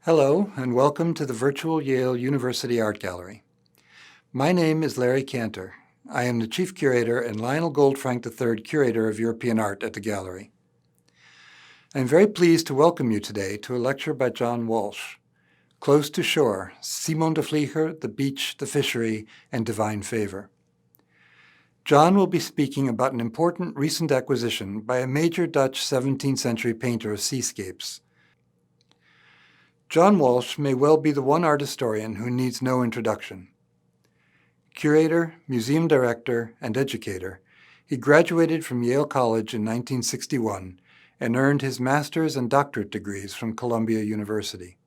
Hello, and welcome to the virtual Yale University Art Gallery. My name is Larry Cantor. I am the Chief Curator and Lionel Goldfrank III Curator of European Art at the Gallery. I am very pleased to welcome you today to a lecture by John Walsh, Close to Shore, Simon de Vlieger, The Beach, the Fishery, and Divine Favor. John will be speaking about an important recent acquisition by a major Dutch 17th century painter of seascapes. John Walsh may well be the one art historian who needs no introduction. Curator, museum director, and educator, he graduated from Yale College in 1961 and earned his master's and doctorate degrees from Columbia University.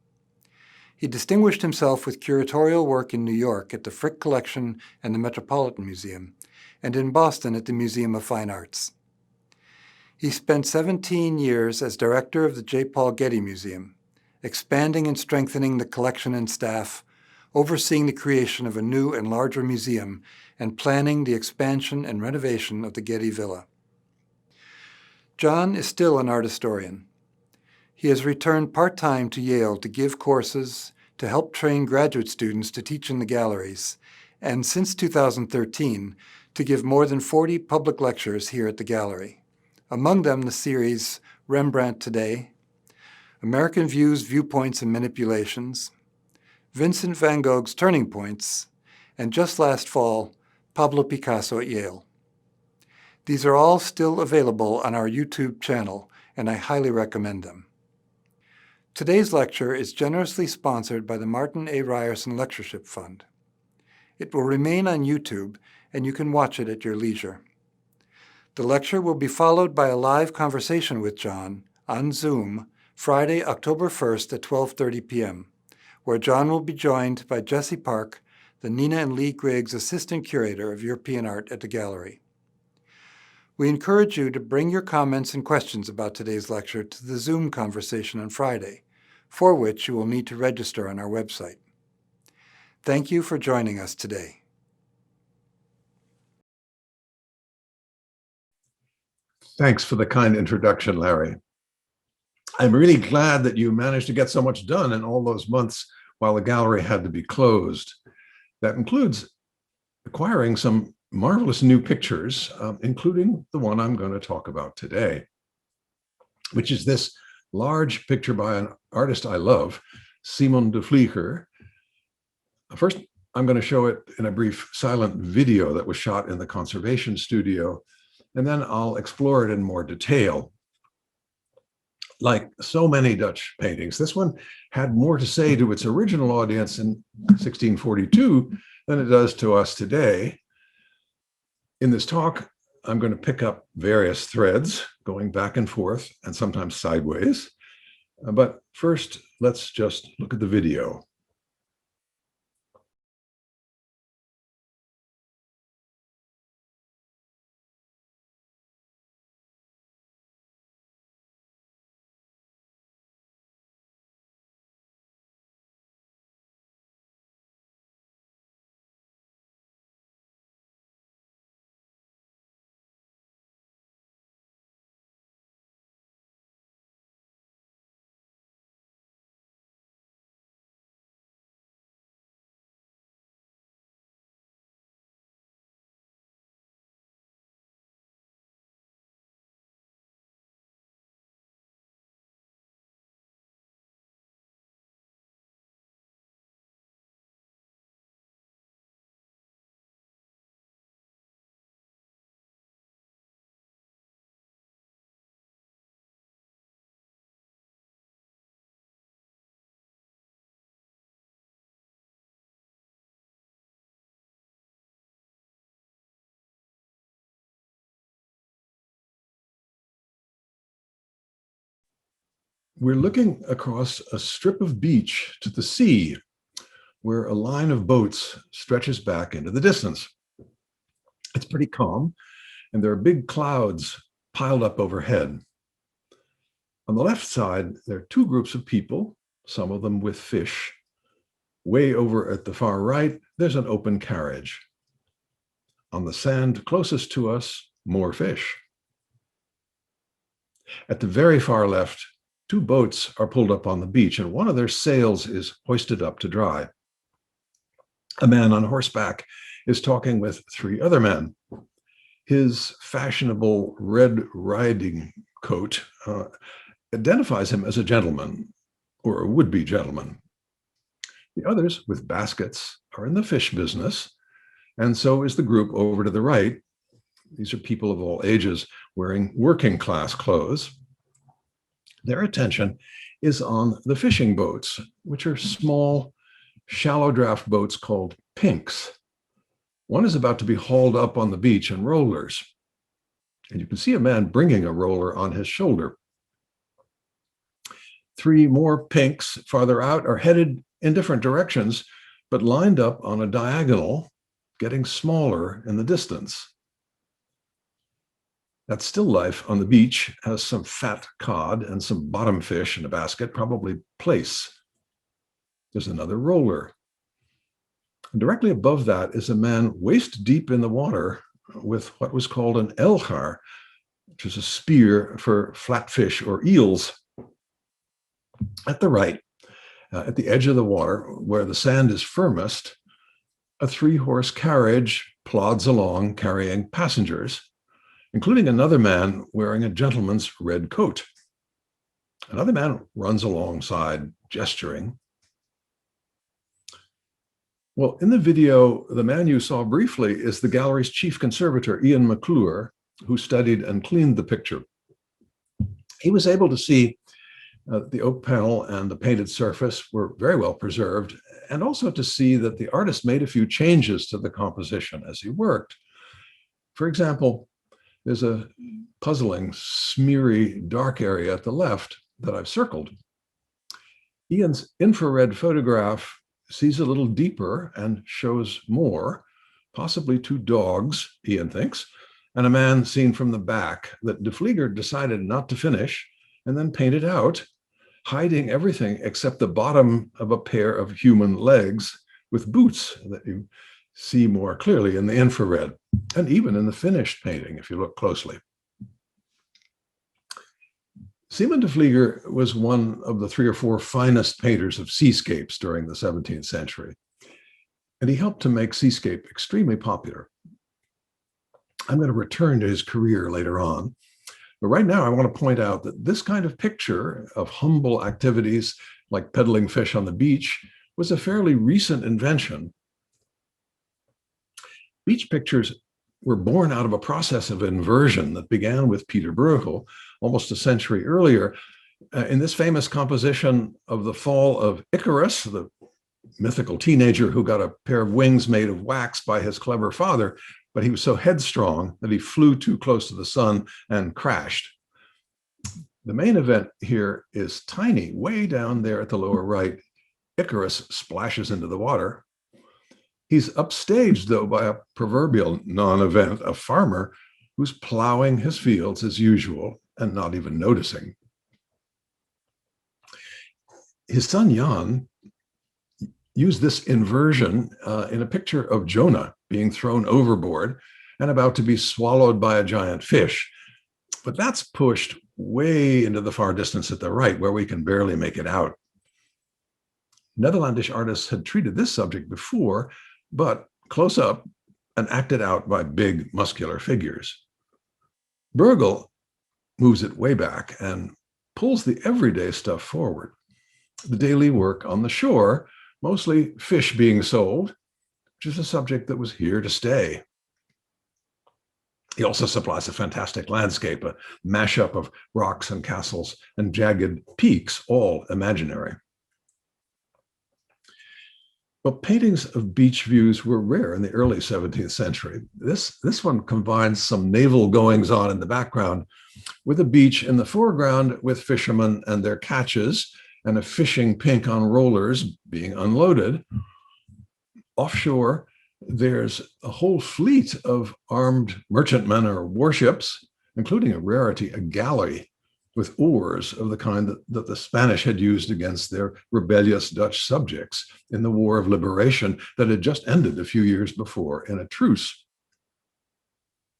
He distinguished himself with curatorial work in New York at the Frick Collection and the Metropolitan Museum, and in Boston at the Museum of Fine Arts. He spent 17 years as director of the J. Paul Getty Museum, expanding and strengthening the collection and staff, overseeing the creation of a new and larger museum, and planning the expansion and renovation of the Getty Villa. John is still an art historian. He has returned part-time to Yale to give courses, to help train graduate students to teach in the galleries, and since 2013, to give more than 40 public lectures here at the gallery, among them the series Rembrandt Today, American Views, Viewpoints, and Manipulations, Vincent van Gogh's Turning Points, and just last fall, Pablo Picasso at Yale. These are all still available on our YouTube channel, and I highly recommend them. Today's lecture is generously sponsored by the Martin A. Ryerson Lectureship Fund. It will remain on YouTube, and you can watch it at your leisure. The lecture will be followed by a live conversation with John on Zoom Friday, October 1st at 12:30 p.m., where John will be joined by Jesse Park, the Nina and Lee Griggs Assistant Curator of European Art at the Gallery. We encourage you to bring your comments and questions about today's lecture to the Zoom conversation on Friday, for which you will need to register on our website. Thank you for joining us today. Thanks for the kind introduction, Larry. I'm really glad that you managed to get so much done in all those months while the gallery had to be closed. That includes acquiring some marvelous new pictures, including the one I'm going to talk about today, which is this large picture by an artist I love, Simon de Vlieger. First, I'm going to show it in a brief silent video that was shot in the conservation studio, and then I'll explore it in more detail. Like so many Dutch paintings, this one had more to say to its original audience in 1642 than it does to us today. In this talk, I'm going to pick up various threads going back and forth and sometimes sideways. But first, let's just look at the video. We're looking across a strip of beach to the sea, where a line of boats stretches back into the distance. It's pretty calm, and there are big clouds piled up overhead. On the left side, there are two groups of people, some of them with fish. Way over at the far right, there's an open carriage. On the sand closest to us, more fish. At the very far left, two boats are pulled up on the beach, and one of their sails is hoisted up to dry. A man on horseback is talking with three other men. His fashionable red riding coat identifies him as a gentleman, or a would-be gentleman. The others, with baskets, are in the fish business, and so is the group over to the right. These are people of all ages wearing working class clothes. Their attention is on the fishing boats, which are small, shallow draft boats called pinks. One is about to be hauled up on the beach in rollers, and you can see a man bringing a roller on his shoulder. Three more pinks farther out are headed in different directions, but lined up on a diagonal, getting smaller in the distance. That still life on the beach has some fat cod and some bottom fish in a basket, probably plaice. There's another roller. And directly above that is a man waist deep in the water with what was called an elchar, which is a spear for flatfish or eels. At the right, at the edge of the water, where the sand is firmest, a three-horse carriage plods along carrying passengers, including another man wearing a gentleman's red coat. Another man runs alongside, gesturing. Well, in the video, the man you saw briefly is the gallery's chief conservator, Ian McClure, who studied and cleaned the picture. He was able to see the oak panel and the painted surface were very well preserved, and also to see that the artist made a few changes to the composition as he worked. For example, there's a puzzling, smeary, dark area at the left that I've circled. Ian's infrared photograph sees a little deeper and shows more, possibly two dogs, Ian thinks, and a man seen from the back that de Vlieger decided not to finish and then painted out, hiding everything except the bottom of a pair of human legs with boots that you see more clearly in the infrared, and even in the finished painting, if you look closely. Simon de Vlieger was one of the 3 or 4 finest painters of seascapes during the 17th century, and he helped to make seascape extremely popular. I'm going to return to his career later on, but right now I want to point out that this kind of picture of humble activities like peddling fish on the beach was a fairly recent invention. Beach pictures were born out of a process of inversion that began with Peter Bruegel almost a century earlier in this famous composition of the fall of Icarus, the mythical teenager who got a pair of wings made of wax by his clever father, but he was so headstrong that he flew too close to the sun and crashed. The main event here is tiny, way down there at the lower right. Icarus splashes into the water. He's upstaged, though, by a proverbial non-event, a farmer who's plowing his fields as usual and not even noticing. His son, Jan, used this inversion in a picture of Jonah being thrown overboard and about to be swallowed by a giant fish. But that's pushed way into the far distance at the right, where we can barely make it out. Netherlandish artists had treated this subject before, but close up and acted out by big muscular figures. Bruegel moves it way back and pulls the everyday stuff forward. The daily work on the shore, mostly fish being sold, which is a subject that was here to stay. He also supplies a fantastic landscape, a mashup of rocks and castles and jagged peaks, all imaginary. But paintings of beach views were rare in the early 17th century. This one combines some naval goings-on in the background with a beach in the foreground with fishermen and their catches and a fishing pink on rollers being unloaded. Offshore, there's a whole fleet of armed merchantmen or warships, including a rarity, a galley with oars of the kind that the Spanish had used against their rebellious Dutch subjects in the War of Liberation that had just ended a few years before in a truce.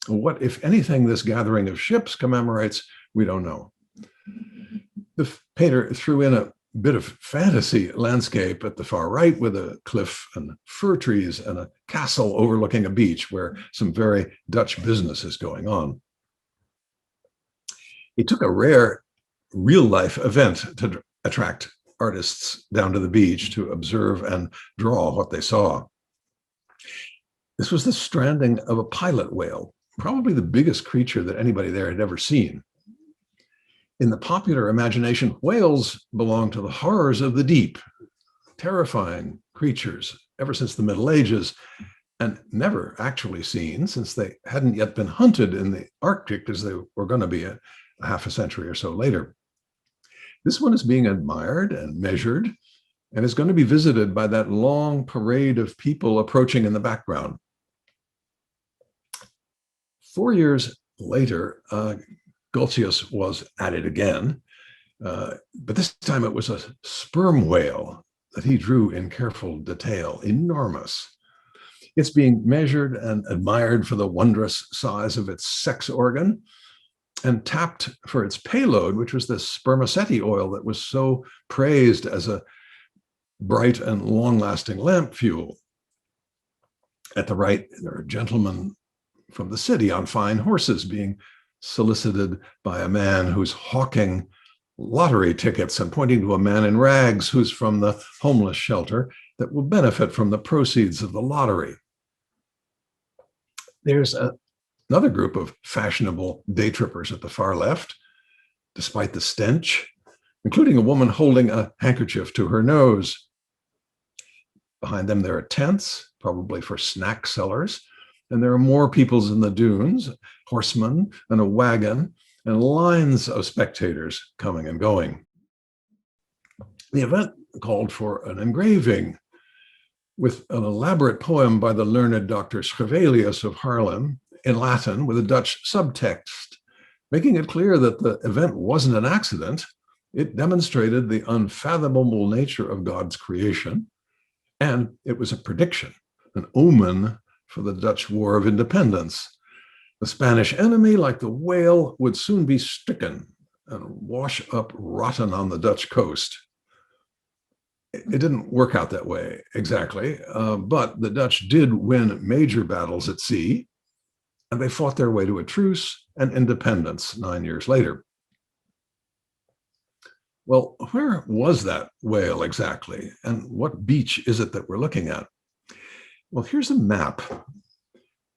What, if anything, this gathering of ships commemorates, we don't know. The painter threw in a bit of fantasy landscape at the far right with a cliff and fir trees and a castle overlooking a beach where some very Dutch business is going on. He took a rare real-life event to attract artists down to the beach to observe and draw what they saw. This was the stranding of a pilot whale, probably the biggest creature that anybody there had ever seen. In the popular imagination, whales belong to the horrors of the deep, terrifying creatures ever since the Middle Ages, and never actually seen since they hadn't yet been hunted in the Arctic as they were going to be a half a century or so later. This one is being admired and measured and is going to be visited by that long parade of people approaching in the background. 4 years later, Goltzius was at it again, but this time it was a sperm whale that he drew in careful detail, enormous. It's being measured and admired for the wondrous size of its sex organ and tapped for its payload, which was this spermaceti oil that was so praised as a bright and long-lasting lamp fuel. At the right, there are gentlemen from the city on fine horses being solicited by a man who's hawking lottery tickets and pointing to a man in rags who's from the homeless shelter that will benefit from the proceeds of the lottery. There's another group of fashionable day trippers at the far left, despite the stench, including a woman holding a handkerchief to her nose. Behind them, there are tents, probably for snack sellers, and there are more peoples in the dunes, horsemen and a wagon, and lines of spectators coming and going. The event called for an engraving with an elaborate poem by the learned Dr. Schrevelius of Haarlem in Latin with a Dutch subtext, making it clear that the event wasn't an accident. It demonstrated the unfathomable nature of God's creation, and it was a prediction, an omen for the Dutch War of Independence. The Spanish enemy, like the whale, would soon be stricken and wash up rotten on the Dutch coast. It didn't work out that way exactly, but the Dutch did win major battles at sea, and they fought their way to a truce and independence 9 years later. Well, where was that whale exactly, and what beach is it that we're looking at? Well, here's a map,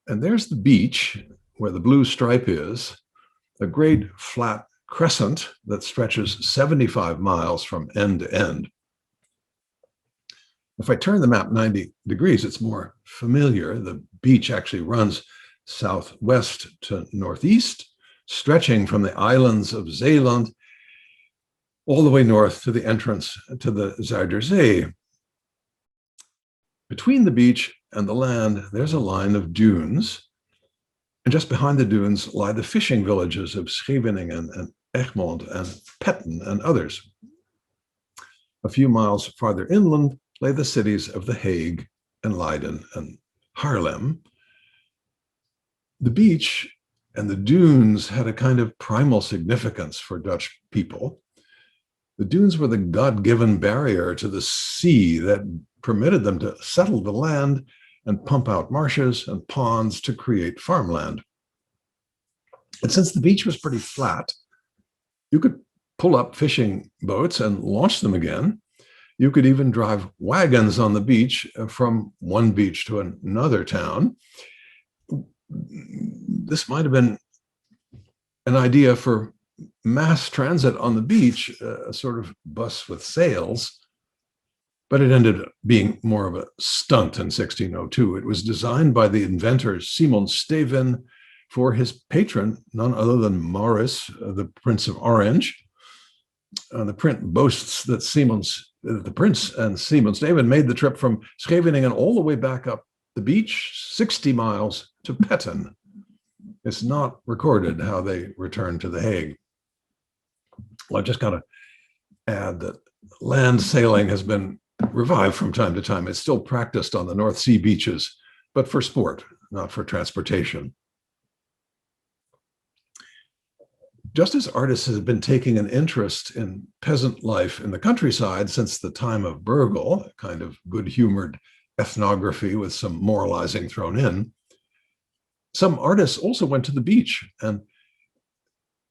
and there's the beach where the blue stripe is, a great flat crescent that stretches 75 miles from end to end. If I turn the map 90 degrees, it's more familiar. The beach actually runs southwest to northeast, stretching from the islands of Zeeland all the way north to the entrance to the Zuiderzee. Between the beach and the land, there's a line of dunes. And just behind the dunes lie the fishing villages of Scheveningen and Egmond and Petten and others. A few miles farther inland lay the cities of The Hague and Leiden and Haarlem. The beach and the dunes had a kind of primal significance for Dutch people. The dunes were the God-given barrier to the sea that permitted them to settle the land and pump out marshes and ponds to create farmland. And since the beach was pretty flat, you could pull up fishing boats and launch them again. You could even drive wagons on the beach from one beach to another town. This might have been an idea for mass transit on the beach, a sort of bus with sails, but it ended up being more of a stunt in 1602. It was designed by the inventor Simon Stevin for his patron, none other than Maurice, the Prince of Orange. The print boasts that the Prince and Simon Stevin made the trip from Scheveningen all the way back up the beach, 60 miles to Petten. It's not recorded how they returned to The Hague. Well, I just got to add that land sailing has been revived from time to time. It's still practiced on the North Sea beaches, but for sport, not for transportation. Just as artists have been taking an interest in peasant life in the countryside since the time of Burgle, a kind of good-humored ethnography with some moralizing thrown in, some artists also went to the beach. And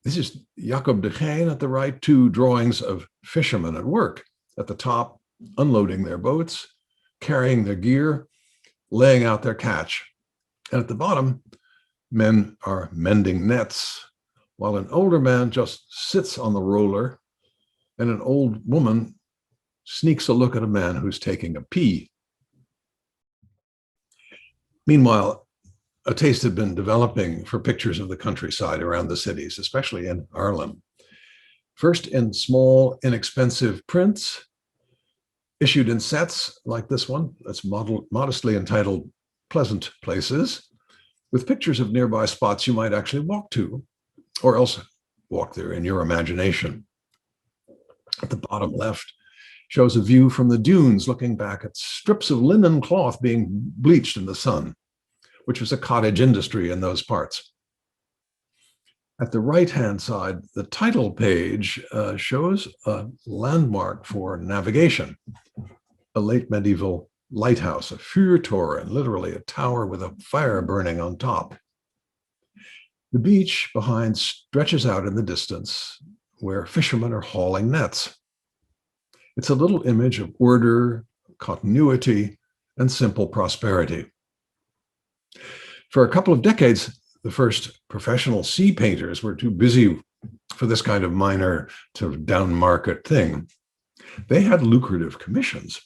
this is Jacob de Geen at the right, two drawings of fishermen at work. At the top, unloading their boats, carrying their gear, laying out their catch. And at the bottom, men are mending nets, while an older man just sits on the roller and an old woman sneaks a look at a man who's taking a pee. Meanwhile, a taste had been developing for pictures of the countryside around the cities, especially in Haarlem. First in small, inexpensive prints, issued in sets like this one, that's modestly entitled Pleasant Places, with pictures of nearby spots you might actually walk to, or else walk there in your imagination. At the bottom left shows a view from the dunes looking back at strips of linen cloth being bleached in the sun, which was a cottage industry in those parts. At the right-hand side, the title page shows a landmark for navigation, a late medieval lighthouse, a vuurtoren, literally a tower with a fire burning on top. The beach behind stretches out in the distance where fishermen are hauling nets. It's a little image of order, continuity, and simple prosperity. For a couple of decades, the first professional sea painters were too busy for this kind of minor sort of down market thing. They had lucrative commissions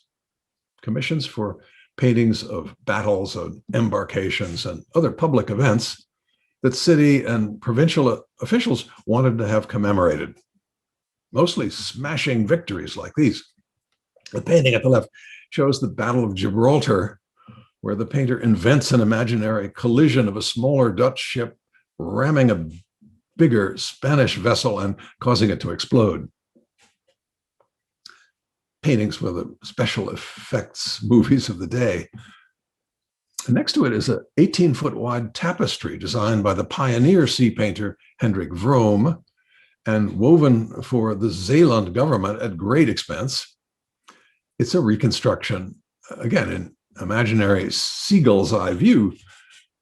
for paintings of battles, of embarkations, and other public events that city and provincial officials wanted to have commemorated, mostly smashing victories like these. The painting at the left shows the Battle of Gibraltar, where the painter invents an imaginary collision of a smaller Dutch ship ramming a bigger Spanish vessel and causing it to explode. Paintings were the special effects movies of the day. And next to it is an 18-foot wide tapestry designed by the pioneer sea painter Hendrik Vroom and woven for the Zeeland government at great expense. It's a reconstruction, again, in imaginary seagull's eye view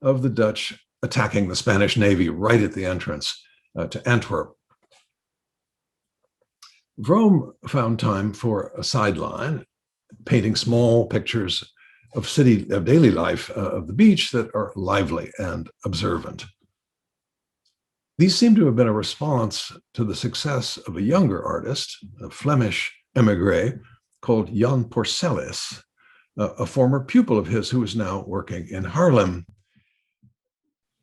of the Dutch attacking the Spanish Navy right at the entrance to Antwerp. Vroom found time for a sideline, painting small pictures of daily life of the beach that are lively and observant. These seem to have been a response to the success of a younger artist, a Flemish emigre called Jan Porcellus, a former pupil of his who is now working in Haarlem.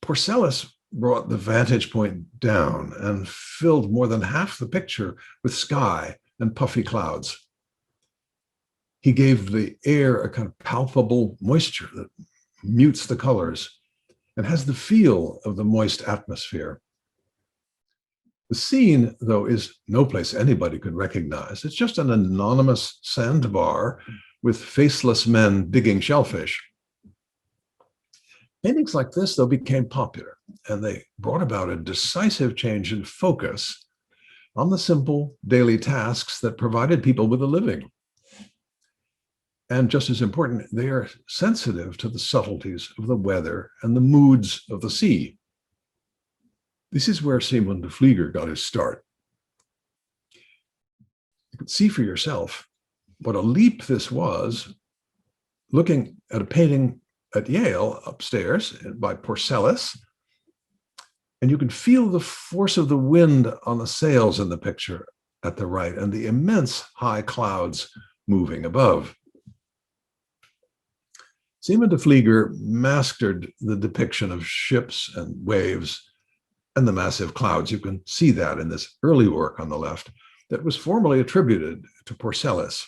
Porcellus brought the vantage point down and filled more than half the picture with sky and puffy clouds. He gave the air a kind of palpable moisture that mutes the colors and has the feel of the moist atmosphere. The scene, though, is no place anybody could recognize. It's just an anonymous sandbar with faceless men digging shellfish. Paintings like this, though, became popular, and they brought about a decisive change in focus on the simple daily tasks that provided people with a living. And just as important, they are sensitive to the subtleties of the weather and the moods of the sea. This is where Simon de Vlieger got his start. You could see for yourself what a leap this was, looking at a painting at Yale upstairs by Porcellus, and you can feel the force of the wind on the sails in the picture at the right and the immense high clouds moving above. Simon de Vlieger mastered the depiction of ships and waves and the massive clouds. You can see that in this early work on the left that was formally attributed to Porcellus.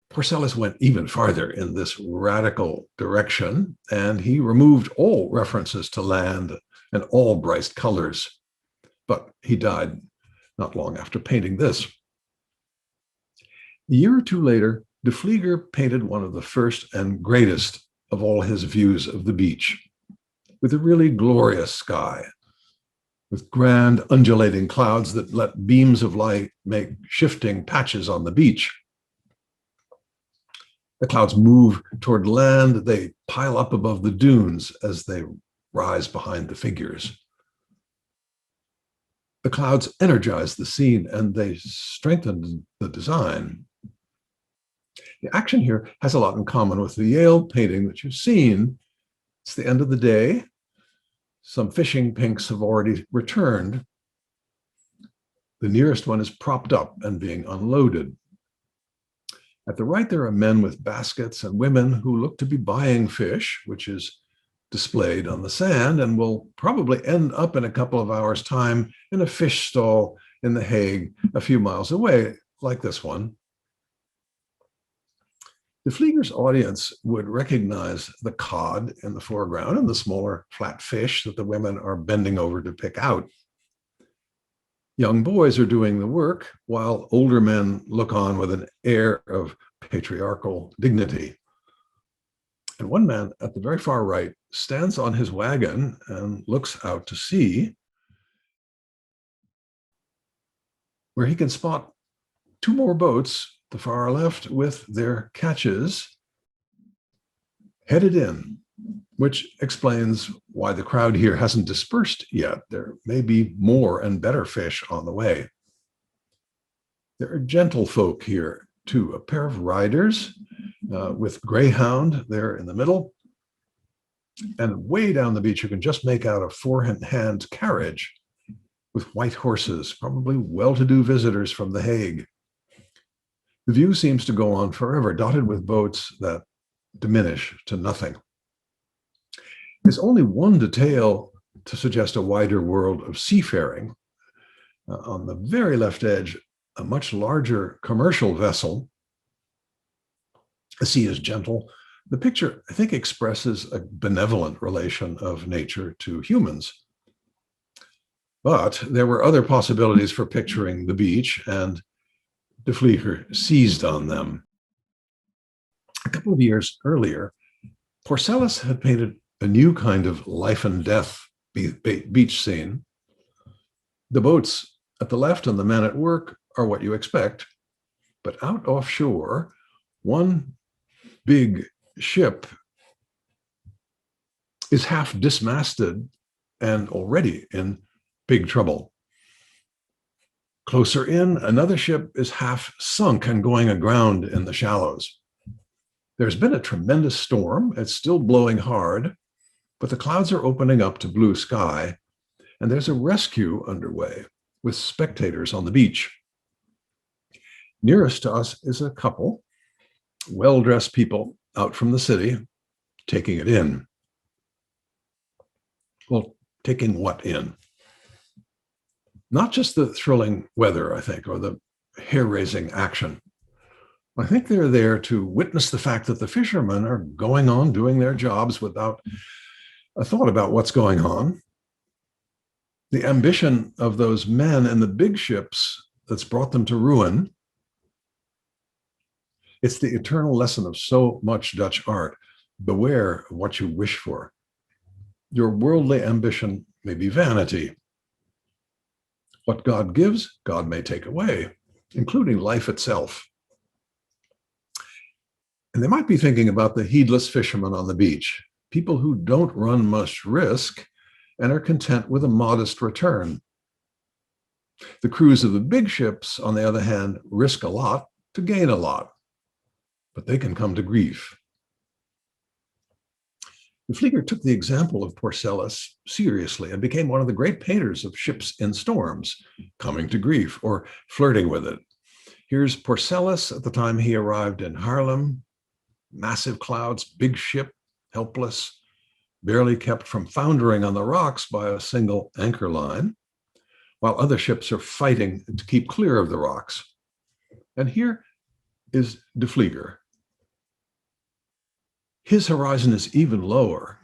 Porcellus went even farther in this radical direction, and he removed all references to land and all bright colors. But he died not long after painting this. A year or two later, de Vlieger painted one of the first and greatest of all his views of the beach, with a really glorious sky, with grand undulating clouds that let beams of light make shifting patches on the beach. The clouds move toward land. They pile up above the dunes as they rise behind the figures. The clouds energize the scene and they strengthen the design. The action here has a lot in common with the Yale painting that you've seen. It's the end of the day. Some fishing pinks have already returned. The nearest one is propped up and being unloaded. At the right, there are men with baskets and women who look to be buying fish, which is displayed on the sand and will probably end up in a couple of hours' time in a fish stall in The Hague a few miles away, like this one. De Vlieger's audience would recognize the cod in the foreground and the smaller flat fish that the women are bending over to pick out. Young boys are doing the work, while older men look on with an air of patriarchal dignity. And one man at the very far right stands on his wagon and looks out to sea, where he can spot two more boats, the far left, with their catches headed in, which explains why the crowd here hasn't dispersed yet. There may be more and better fish on the way. There are gentlefolk here too, a pair of riders with greyhound there in the middle. And way down the beach, you can just make out a four-hand carriage with white horses, probably well-to-do visitors from The Hague. The view seems to go on forever, dotted with boats that diminish to nothing. There's only one detail to suggest a wider world of seafaring. On the very left edge, a much larger commercial vessel. The sea is gentle. The picture, I think, expresses a benevolent relation of nature to humans. But there were other possibilities for picturing the beach, and de Vlieger seized on them. A couple of years earlier, Porcellus had painted a new kind of life and death beach scene. The boats at the left and the men at work are what you expect, but out offshore, one big ship is half dismasted and already in big trouble. Closer in, another ship is half sunk and going aground in the shallows. There's been a tremendous storm. It's still blowing hard, but the clouds are opening up to blue sky, and there's a rescue underway with spectators on the beach. Nearest to us is a couple, well-dressed people out from the city, taking it in. Well, taking what in? Not just the thrilling weather, I think, or the hair-raising action. I think they're there to witness the fact that the fishermen are going on doing their jobs without a thought about what's going on. The ambition of those men in the big ships that's brought them to ruin. It's the eternal lesson of so much Dutch art. Beware of what you wish for. Your worldly ambition may be vanity. What God gives, God may take away, including life itself. And they might be thinking about the heedless fishermen on the beach, people who don't run much risk and are content with a modest return. The crews of the big ships, on the other hand, risk a lot to gain a lot, but they can come to grief. De Vlieger took the example of Porcellus seriously and became one of the great painters of ships in storms, coming to grief or flirting with it. Here's Porcellus at the time he arrived in Haarlem. Massive clouds, big ship, helpless, barely kept from foundering on the rocks by a single anchor line, while other ships are fighting to keep clear of the rocks. And here is de Vlieger. His horizon is even lower.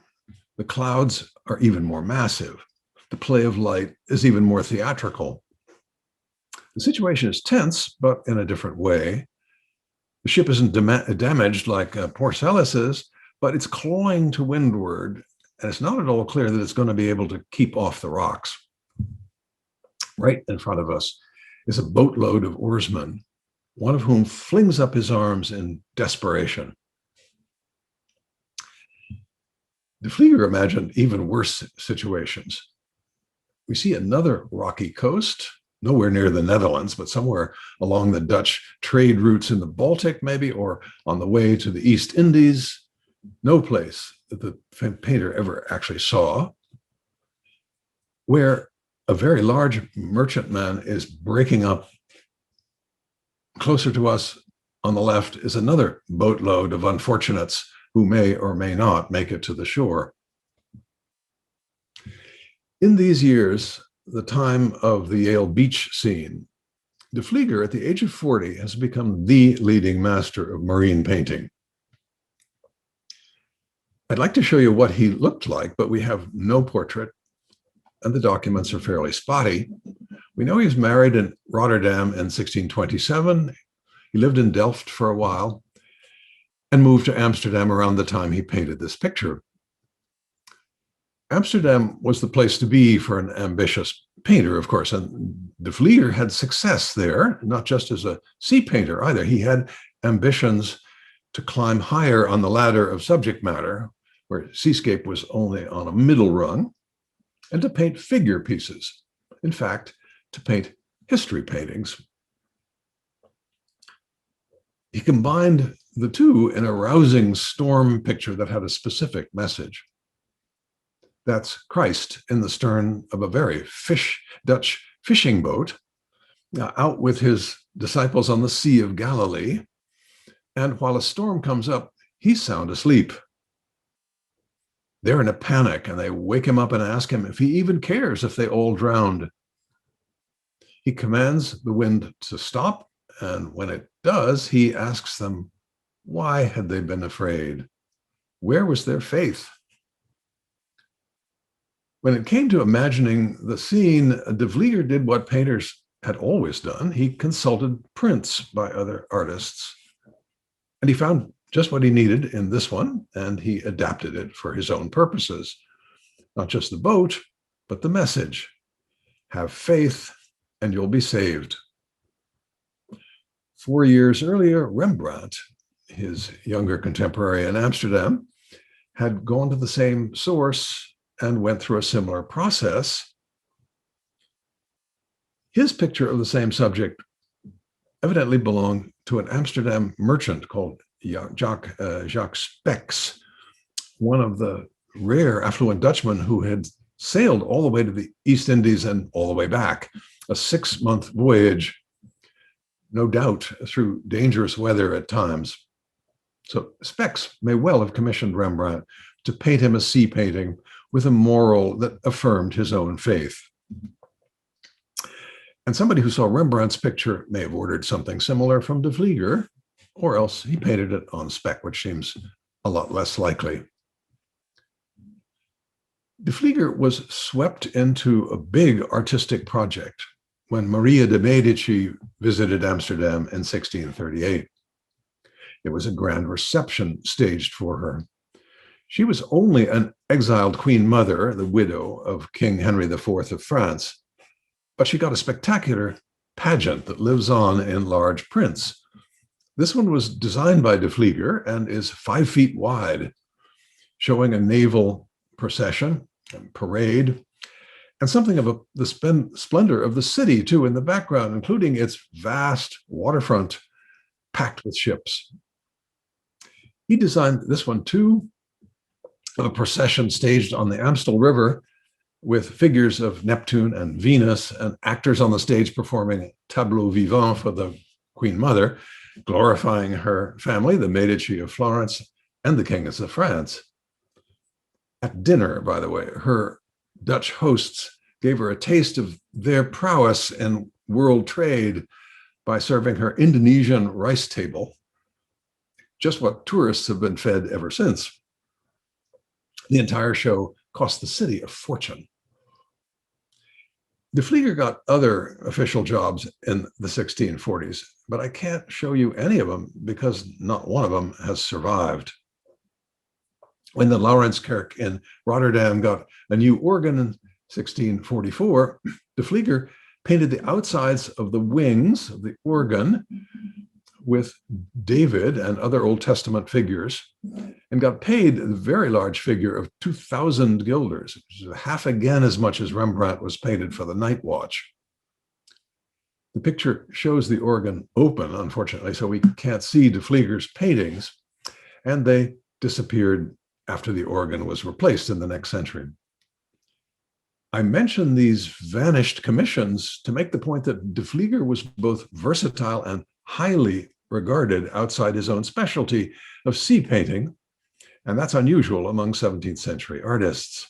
The clouds are even more massive. The play of light is even more theatrical. The situation is tense, but in a different way. The ship isn't damaged like Porcellus is, but it's clawing to windward and it's not at all clear that it's going to be able to keep off the rocks. Right in front of us is a boatload of oarsmen, one of whom flings up his arms in desperation. De Vlieger imagined even worse situations. We see another rocky coast, nowhere near the Netherlands, but somewhere along the Dutch trade routes in the Baltic, maybe, or on the way to the East Indies. No place that the painter ever actually saw, where a very large merchantman is breaking up. Closer to us on the left is another boatload of unfortunates who may or may not make it to the shore. In these years, the time of the Yale beach scene, de Vlieger, at the age of 40, has become the leading master of marine painting. I'd like to show you what he looked like, but we have no portrait, and the documents are fairly spotty. We know he was married in Rotterdam in 1627. He lived in Delft for a while and moved to Amsterdam around the time he painted this picture. Amsterdam was the place to be for an ambitious painter, of course, and de Vlieger had success there, not just as a sea painter either. He had ambitions to climb higher on the ladder of subject matter, where seascape was only on a middle rung, and to paint figure pieces. In fact, to paint history paintings. He combined the two in a rousing storm picture that had a specific message. That's Christ in the stern of a very Dutch fishing boat, out with his disciples on the Sea of Galilee. And while a storm comes up, he's sound asleep. They're in a panic, and they wake him up and ask him if he even cares if they all drowned. He commands the wind to stop, and when it does, he asks them, why had they been afraid? Where was their faith? When it came to imagining the scene, de Vlieger did what painters had always done. He consulted prints by other artists, and he found just what he needed in this one, and he adapted it for his own purposes. Not just the boat, but the message. Have faith, and you'll be saved. 4 years earlier, Rembrandt, his younger contemporary in Amsterdam, had gone to the same source and went through a similar process. His picture of the same subject evidently belonged to an Amsterdam merchant called Jacques Speks, one of the rare affluent Dutchmen who had sailed all the way to the East Indies and all the way back, a 6-month voyage, no doubt through dangerous weather at times. So Speks may well have commissioned Rembrandt to paint him a sea painting with a moral that affirmed his own faith. And somebody who saw Rembrandt's picture may have ordered something similar from de Vlieger, or else he painted it on spec, which seems a lot less likely. De Vlieger was swept into a big artistic project when Maria de Medici visited Amsterdam in 1638. It was a grand reception staged for her. She was only an exiled queen mother, the widow of King Henry IV of France, but she got a spectacular pageant that lives on in large prints. This one was designed by de Vlieger and is 5 feet wide, showing a naval procession and parade, and something of the splendor of the city, too, in the background, including its vast waterfront packed with ships. He designed this one, too, a procession staged on the Amstel River with figures of Neptune and Venus and actors on the stage performing tableau vivant for the Queen Mother, glorifying her family, the Medici of Florence, and the kings of France. At dinner, by the way, her Dutch hosts gave her a taste of their prowess in world trade by serving her Indonesian rice table, just what tourists have been fed ever since. The entire show cost the city a fortune. De Vlieger got other official jobs in the 1640s, but I can't show you any of them because not one of them has survived. When the Laurenskerk in Rotterdam got a new organ in 1644, de Vlieger painted the outsides of the wings of the organ with David and other Old Testament figures, and got paid a very large figure of 2,000 guilders, which is half again as much as Rembrandt was paid for the Night Watch. The picture shows the organ open, unfortunately, so we can't see de Vlieger's paintings, and they disappeared after the organ was replaced in the next century. I mention these vanished commissions to make the point that de Vlieger was both versatile and highly regarded outside his own specialty of sea painting, and that's unusual among 17th century artists.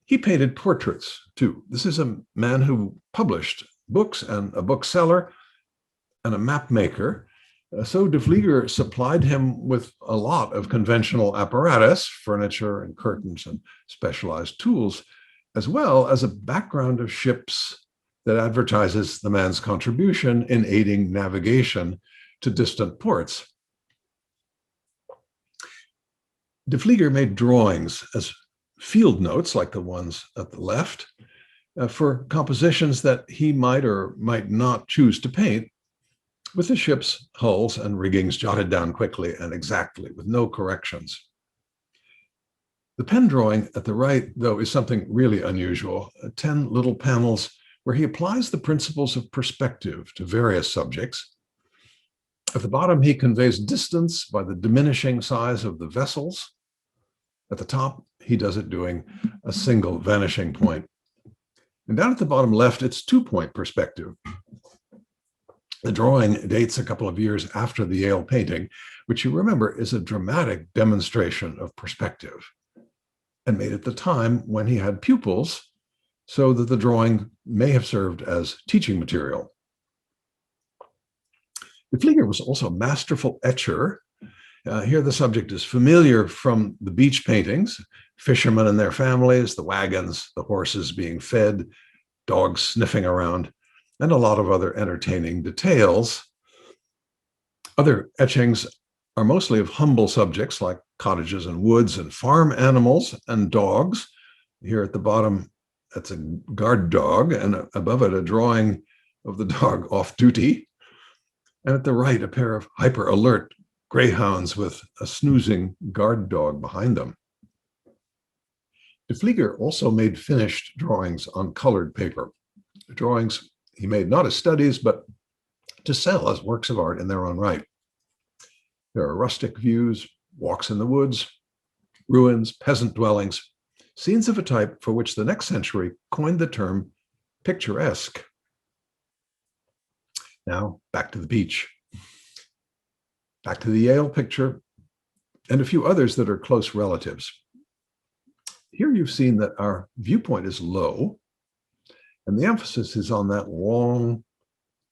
He painted portraits too. This is a man who published books and a bookseller and a map maker. So de Vlieger supplied him with a lot of conventional apparatus, furniture and curtains and specialized tools, as well as a background of ships that advertises the man's contribution in aiding navigation to distant ports. De Vlieger made drawings as field notes, like the ones at the left, for compositions that he might or might not choose to paint, with the ship's hulls and riggings jotted down quickly and exactly, with no corrections. The pen drawing at the right, though, is something really unusual, 10 little panels where he applies the principles of perspective to various subjects. At the bottom, he conveys distance by the diminishing size of the vessels. At the top, he does it doing a single vanishing point. And down at the bottom left, it's two-point perspective. The drawing dates a couple of years after the Yale painting, which you remember is a dramatic demonstration of perspective, and made at the time when he had pupils, so that the drawing may have served as teaching material. De Vlieger was also a masterful etcher. Here the subject is familiar from the beach paintings, fishermen and their families, the wagons, the horses being fed, dogs sniffing around, and a lot of other entertaining details. Other etchings are mostly of humble subjects like cottages and woods and farm animals and dogs. Here at the bottom, that's a guard dog, and above it, a drawing of the dog off duty. And at the right, a pair of hyper-alert greyhounds with a snoozing guard dog behind them. De Vlieger also made finished drawings on colored paper. Drawings he made not as studies, but to sell as works of art in their own right. There are rustic views, walks in the woods, ruins, peasant dwellings, scenes of a type for which the next century coined the term picturesque. Now, back to the beach. Back to the Yale picture, and a few others that are close relatives. Here you've seen that our viewpoint is low, and the emphasis is on that long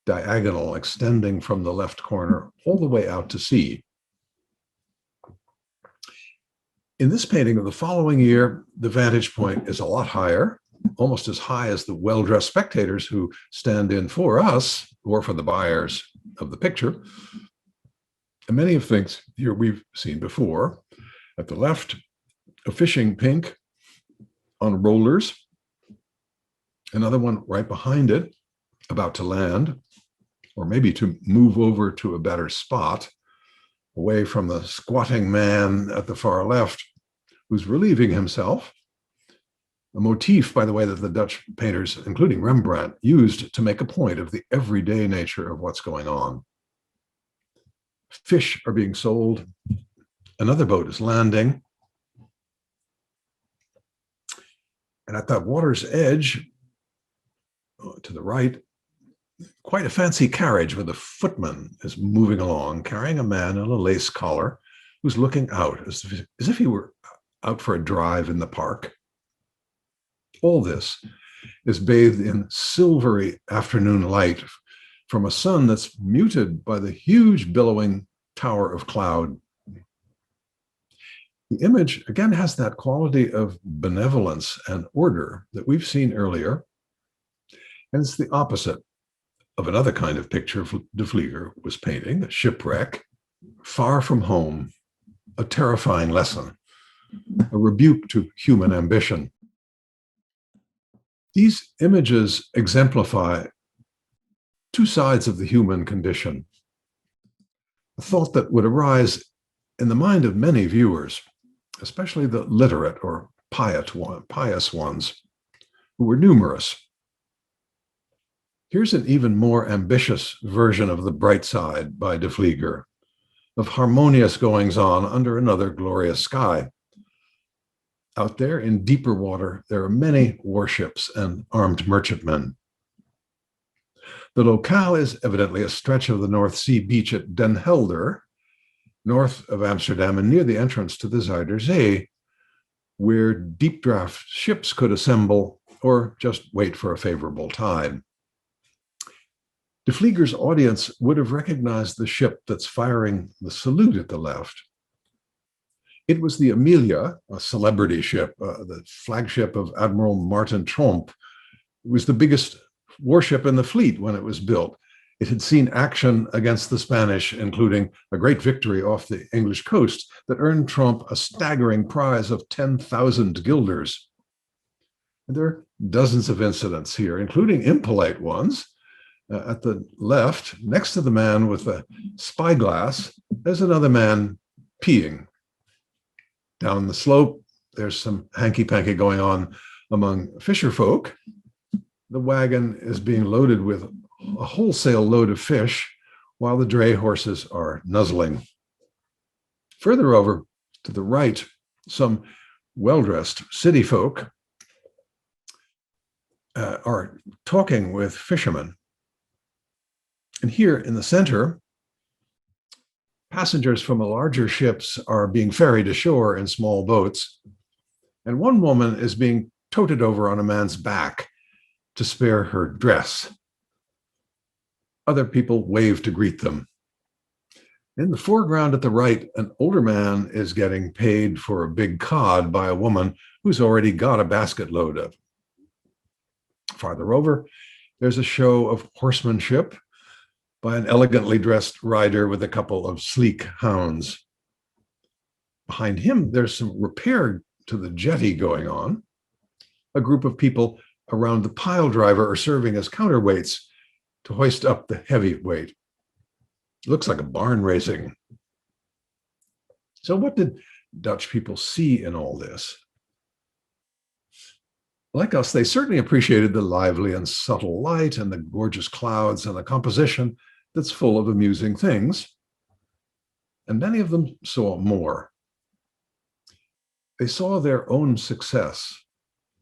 diagonal extending from the left corner all the way out to sea. In this painting of the following year, the vantage point is a lot higher, almost as high as the well-dressed spectators who stand in for us or for the buyers of the picture. And many of things here we've seen before. At the left, a fishing pink on rollers, another one right behind it, about to land, or maybe to move over to a better spot, away from the squatting man at the far left, who's relieving himself. A motif, by the way, that the Dutch painters, including Rembrandt, used to make a point of the everyday nature of what's going on. Fish are being sold. Another boat is landing. And at that water's edge, to the right, quite a fancy carriage with a footman is moving along, carrying a man in a lace collar who's looking out as if he were out for a drive in the park. All this is bathed in silvery afternoon light from a sun that's muted by the huge billowing tower of cloud. The image, again, has that quality of benevolence and order that we've seen earlier, and it's the opposite of another kind of picture de Vlieger was painting, a shipwreck, far from home, a terrifying lesson, a rebuke to human ambition. These images exemplify two sides of the human condition, a thought that would arise in the mind of many viewers, especially the literate or pious ones, who were numerous. Here's an even more ambitious version of the bright side by de Vlieger, of harmonious goings-on under another glorious sky. Out there in deeper water, there are many warships and armed merchantmen. The locale is evidently a stretch of the North Sea beach at Den Helder, north of Amsterdam and near the entrance to the Zuiderzee, where deep draft ships could assemble or just wait for a favorable tide. De Vlieger's audience would have recognized the ship that's firing the salute at the left. It was the Amelia, a celebrity ship, the flagship of Admiral Martin Tromp. It was the biggest warship in the fleet when it was built. It had seen action against the Spanish, including a great victory off the English coast that earned Tromp a staggering prize of 10,000 guilders. And there are dozens of incidents here, including impolite ones. At the left, next to the man with the spyglass, there's another man peeing. Down the slope, there's some hanky-panky going on among fisher folk. The wagon is being loaded with a wholesale load of fish while the dray horses are nuzzling. Further over to the right, some well-dressed city folk are talking with fishermen. And here in the center, passengers from larger ships are being ferried ashore in small boats, and one woman is being toted over on a man's back to spare her dress. Other people wave to greet them. In the foreground at the right, an older man is getting paid for a big cod by a woman who's already got a basket load of. Farther over, there's a show of horsemanship by an elegantly dressed rider with a couple of sleek hounds. Behind him, there's some repair to the jetty going on. A group of people around the pile driver are serving as counterweights to hoist up the heavy weight. It looks like a barn raising. So what did Dutch people see in all this? Like us, they certainly appreciated the lively and subtle light and the gorgeous clouds and the composition that's full of amusing things. And many of them saw more. They saw their own success,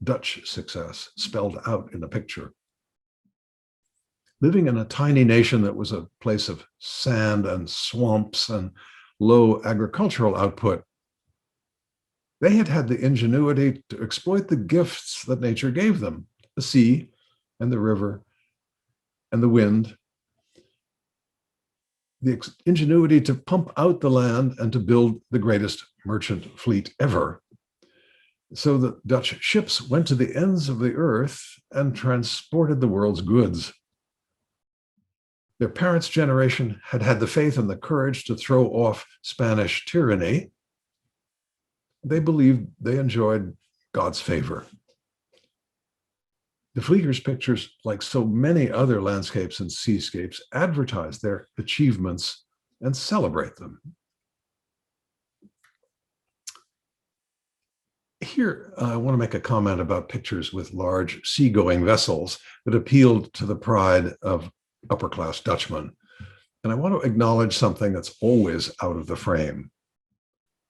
Dutch success, spelled out in a picture. Living in a tiny nation that was a place of sand and swamps and low agricultural output, they had had the ingenuity to exploit the gifts that nature gave them, the sea and the river and the wind, the ingenuity to pump out the land and to build the greatest merchant fleet ever. So the Dutch ships went to the ends of the earth and transported the world's goods. Their parents' generation had had the faith and the courage to throw off Spanish tyranny. They believed they enjoyed God's favor. De Vlieger's pictures, like so many other landscapes and seascapes, advertise their achievements and celebrate them. Here, I want to make a comment about pictures with large seagoing vessels that appealed to the pride of upper-class Dutchmen. And I want to acknowledge something that's always out of the frame.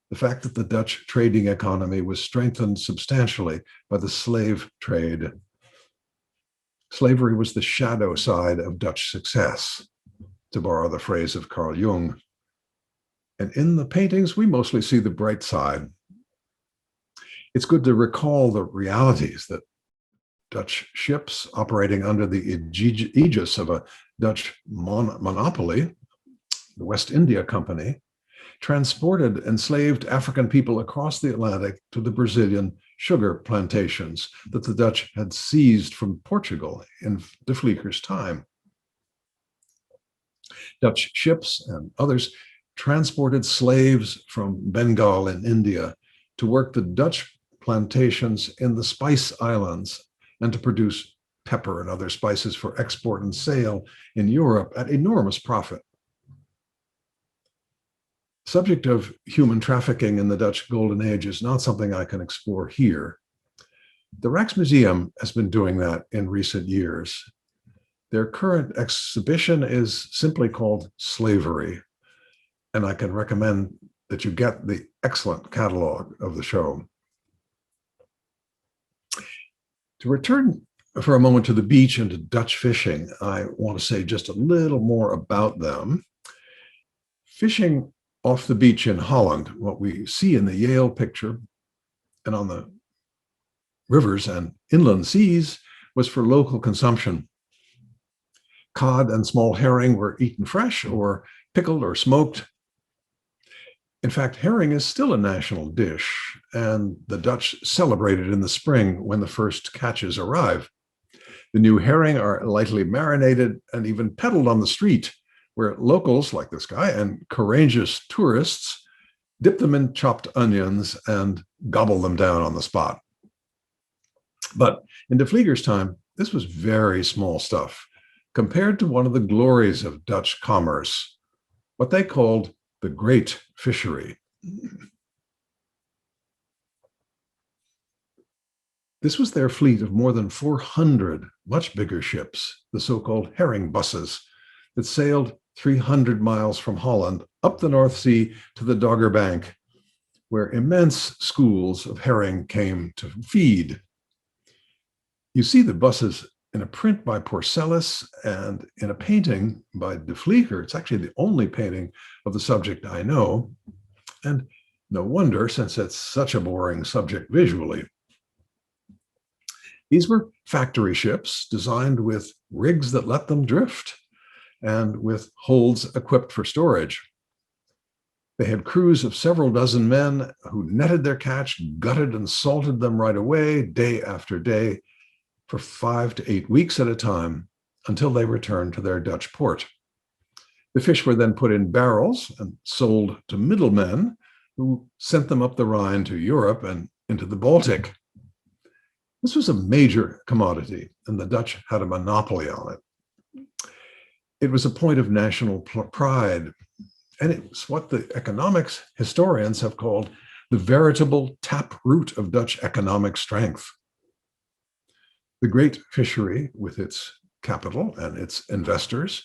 The fact that the Dutch trading economy was strengthened substantially by the slave trade. Slavery was the shadow side of Dutch success, to borrow the phrase of Carl Jung. And in the paintings, we mostly see the bright side. It's good to recall the realities that Dutch ships operating under the aegis of a Dutch monopoly, the West India Company, transported enslaved African people across the Atlantic to the Brazilian sugar plantations that the Dutch had seized from Portugal in de Vlieger's time. Dutch ships and others transported slaves from Bengal in India to work the Dutch plantations in the Spice Islands and to produce pepper and other spices for export and sale in Europe at enormous profit. Subject of human trafficking in the Dutch Golden Age is not something I can explore here. The Rijksmuseum has been doing that in recent years. Their current exhibition is simply called Slavery, and I can recommend that you get the excellent catalog of the show. To return for a moment to the beach and to Dutch fishing, I want to say just a little more about them. Fishing off the beach in Holland, what we see in the Yale picture and on the rivers and inland seas, was for local consumption. Cod and small herring were eaten fresh or pickled or smoked. In fact, herring is still a national dish, and the Dutch celebrate it in the spring when the first catches arrive. The new herring are lightly marinated and even peddled on the street, where locals like this guy and courageous tourists dip them in chopped onions and gobble them down on the spot. But in de Vlieger's time, this was very small stuff compared to one of the glories of Dutch commerce, what they called the Great Fishery. This was their fleet of more than 400 much bigger ships, the so-called herring buses, that sailed 300 miles from Holland up the North Sea to the Dogger Bank, where immense schools of herring came to feed. You see the buses in a print by Porcellus and in a painting by de Vlieger. It's actually the only painting of the subject I know, and no wonder, since it's such a boring subject visually. These were factory ships designed with rigs that let them drift and with holds equipped for storage. They had crews of several dozen men who netted their catch, gutted and salted them right away, day after day, for 5 to 8 weeks at a time, until they returned to their Dutch port. The fish were then put in barrels and sold to middlemen who sent them up the Rhine to Europe and into the Baltic. This was a major commodity, and the Dutch had a monopoly on it. It was a point of national pride, and it was what the economics historians have called the veritable taproot of Dutch economic strength. The Great Fishery, with its capital and its investors,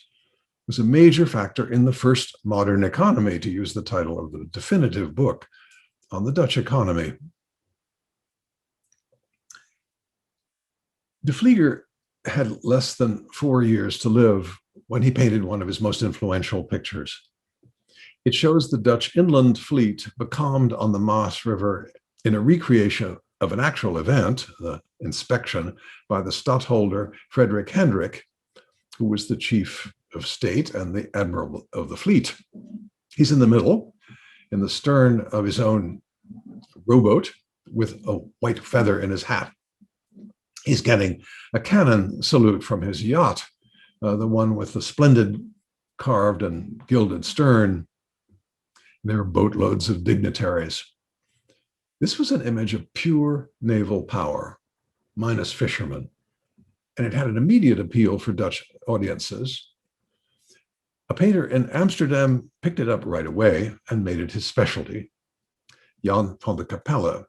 was a major factor in the first modern economy, to use the title of the definitive book on the Dutch economy. De Vlieger had less than 4 years to live when he painted one of his most influential pictures. It shows the Dutch inland fleet becalmed on the Maas River in a recreation of an actual event, the inspection by the stadtholder Frederik Hendrik, who was the chief of state and the admiral of the fleet. He's in the middle, in the stern of his own rowboat, with a white feather in his hat. He's getting a cannon salute from his yacht, the one with the splendid carved and gilded stern. There are boatloads of dignitaries. This was an image of pure naval power, minus fishermen, and it had an immediate appeal for Dutch audiences. A painter in Amsterdam picked it up right away and made it his specialty, Jan van de Capelle.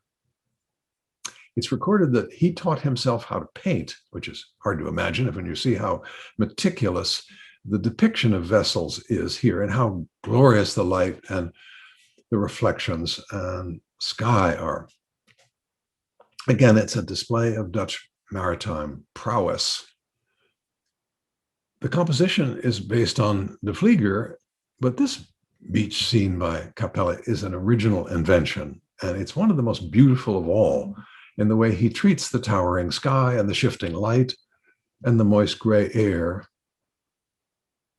It's recorded that he taught himself how to paint, which is hard to imagine when you see how meticulous the depiction of vessels is here and how glorious the light and the reflections and sky are. Again, it's a display of Dutch maritime prowess. The composition is based on de Vlieger, but this beach scene by Capelle is an original invention, and it's one of the most beautiful of all in the way he treats the towering sky and the shifting light and the moist gray air.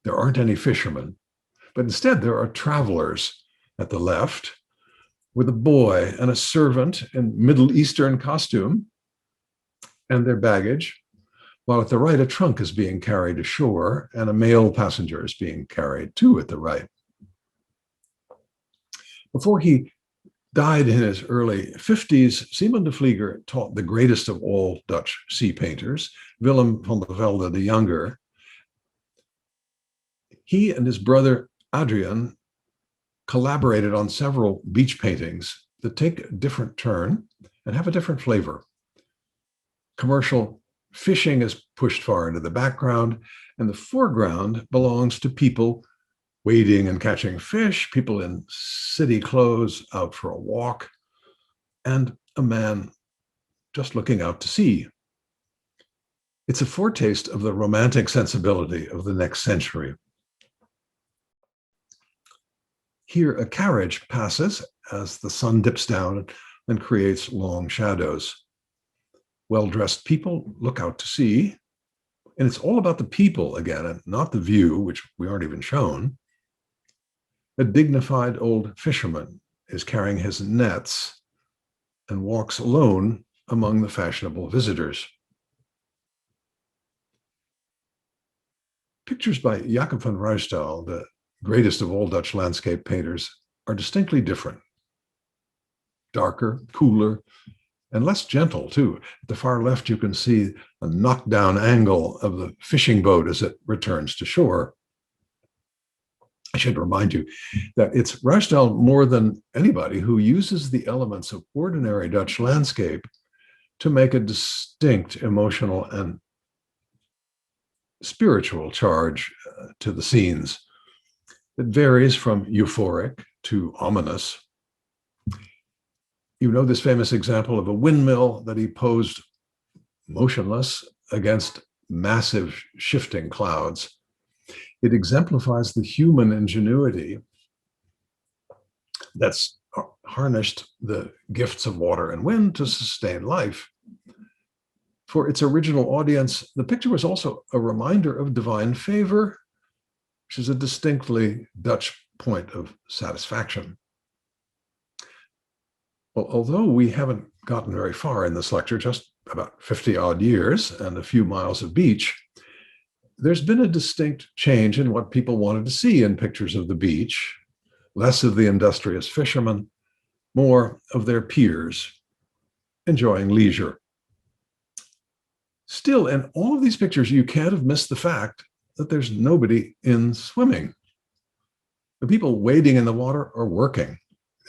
There aren't any fishermen, but instead there are travelers at the left with a boy and a servant in Middle Eastern costume and their baggage, while at the right a trunk is being carried ashore and a male passenger is being carried too at the right. Before he died in his early 50s, Simon de Vlieger taught the greatest of all Dutch sea painters, Willem van der Velde the Younger. He and his brother Adrian collaborated on several beach paintings that take a different turn and have a different flavor. Commercial fishing is pushed far into the background, and the foreground belongs to people wading and catching fish, people in city clothes out for a walk, and a man just looking out to sea. It's a foretaste of the romantic sensibility of the next century. Here, a carriage passes as the sun dips down and creates long shadows. Well-dressed people look out to sea, and it's all about the people again, and not the view, which we aren't even shown. A dignified old fisherman is carrying his nets and walks alone among the fashionable visitors. Pictures by Jacob van Ruijsdael, the greatest of all Dutch landscape painters, are distinctly different. Darker, cooler, and less gentle too. At the far left, you can see a knockdown angle of the fishing boat as it returns to shore. I should remind you that it's Ruijsdael more than anybody who uses the elements of ordinary Dutch landscape to make a distinct emotional and spiritual charge to the scenes. It varies from euphoric to ominous. You know this famous example of a windmill that he posed motionless against massive shifting clouds. It exemplifies the human ingenuity that's harnessed the gifts of water and wind to sustain life. For its original audience, the picture was also a reminder of divine favor, which is a distinctly Dutch point of satisfaction. Well, although we haven't gotten very far in this lecture, just about 50 odd years and a few miles of beach, there's been a distinct change in what people wanted to see in pictures of the beach. Less of the industrious fishermen, more of their peers enjoying leisure. Still, in all of these pictures, you can't have missed the fact that there's nobody in swimming. The people wading in the water are working.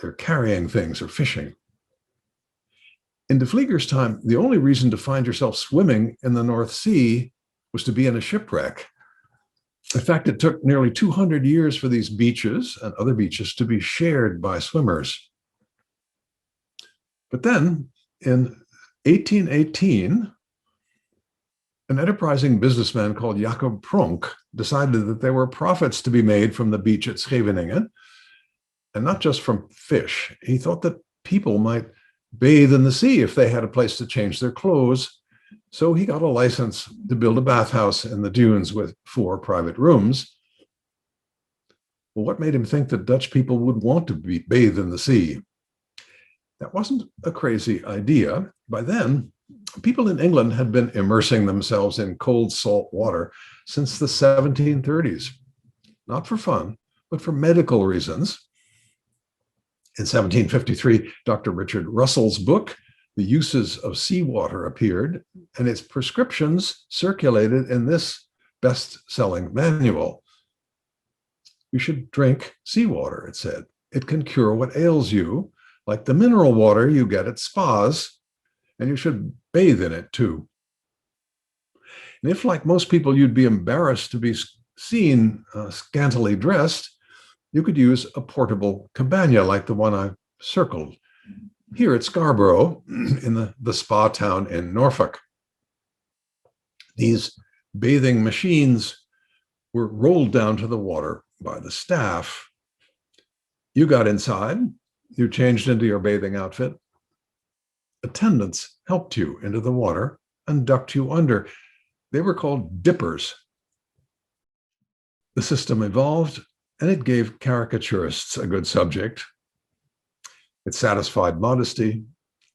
They're carrying things or fishing. In de Vlieger's time, the only reason to find yourself swimming in the North Sea was to be in a shipwreck. In fact, it took nearly 200 years for these beaches and other beaches to be shared by swimmers. But then, in 1818, an enterprising businessman called Jacob Pronk decided that there were profits to be made from the beach at Scheveningen, and not just from fish. He thought that people might bathe in the sea if they had a place to change their clothes. So he got a license to build a bathhouse in the dunes with 4 private rooms. Well, what made him think that Dutch people would want to bathe in the sea? That wasn't a crazy idea. By then, people in England had been immersing themselves in cold salt water since the 1730s, not for fun, but for medical reasons. In 1753, Dr. Richard Russell's book, The Uses of Seawater, appeared, and its prescriptions circulated in this best-selling manual. You should drink seawater, it said. It can cure what ails you, like the mineral water you get at spas, and you should bathe in it too. And if, like most people, you'd be embarrassed to be seen scantily dressed, you could use a portable cabana like the one I circled here at Scarborough in the spa town in Norfolk. These bathing machines were rolled down to the water by the staff. You got inside, you changed into your bathing outfit. Attendants helped you into the water and ducked you under. They were called dippers. The system evolved, and it gave caricaturists a good subject. It satisfied modesty,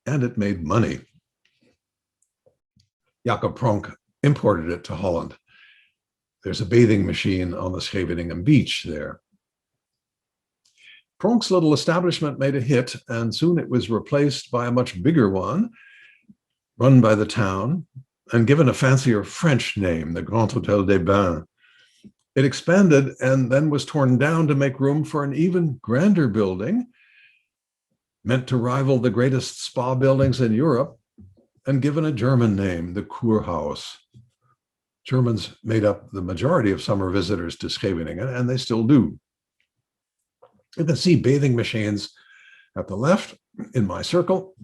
and it made money. Jacob Pronk imported it to Holland. There's a bathing machine on the Scheveningen beach there. Pronk's little establishment made a hit, and soon it was replaced by a much bigger one, run by the town, and given a fancier French name, the Grand Hôtel des Bains. It expanded and then was torn down to make room for an even grander building, meant to rival the greatest spa buildings in Europe, and given a German name, the Kurhaus. Germans made up the majority of summer visitors to Scheveningen, and they still do. You can see bathing machines at the left in my circle.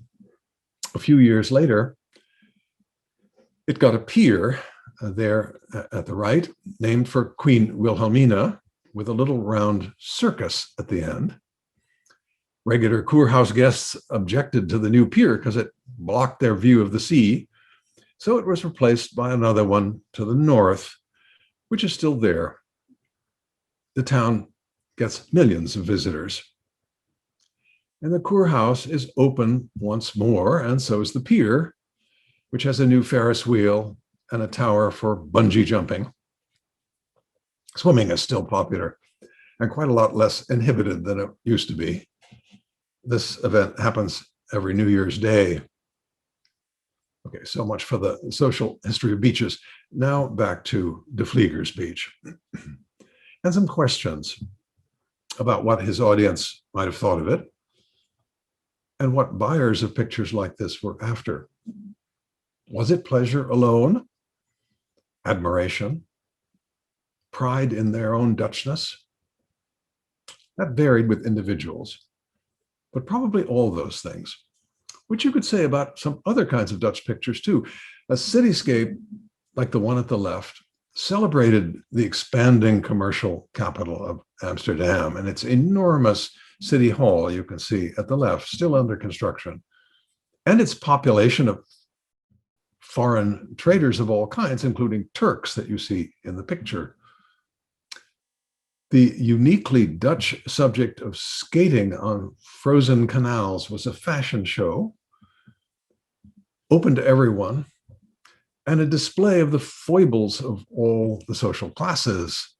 A few years later, it got a pier there at the right, named for Queen Wilhelmina, with a little round circus at the end. Regular Kurhaus guests objected to the new pier because it blocked their view of the sea, so it was replaced by another one to the north, which is still there. The town gets millions of visitors. And the Kurhaus is open once more, and so is the pier, which has a new Ferris wheel and a tower for bungee jumping. Swimming is still popular and quite a lot less inhibited than it used to be. This event happens every New Year's Day. Okay, so much for the social history of beaches. Now back to de Vlieger's beach. And some questions about what his audience might have thought of it and what buyers of pictures like this were after. Was it pleasure alone? Admiration? Pride in their own Dutchness? That varied with individuals, but probably all those things, which you could say about some other kinds of Dutch pictures too. A cityscape like the one at the left celebrated the expanding commercial capital of Amsterdam and its enormous city hall, you can see at the left, still under construction, and its population of foreign traders of all kinds, including Turks that you see in the picture. The uniquely Dutch subject of skating on frozen canals was a fashion show, open to everyone, and a display of the foibles of all the social classes.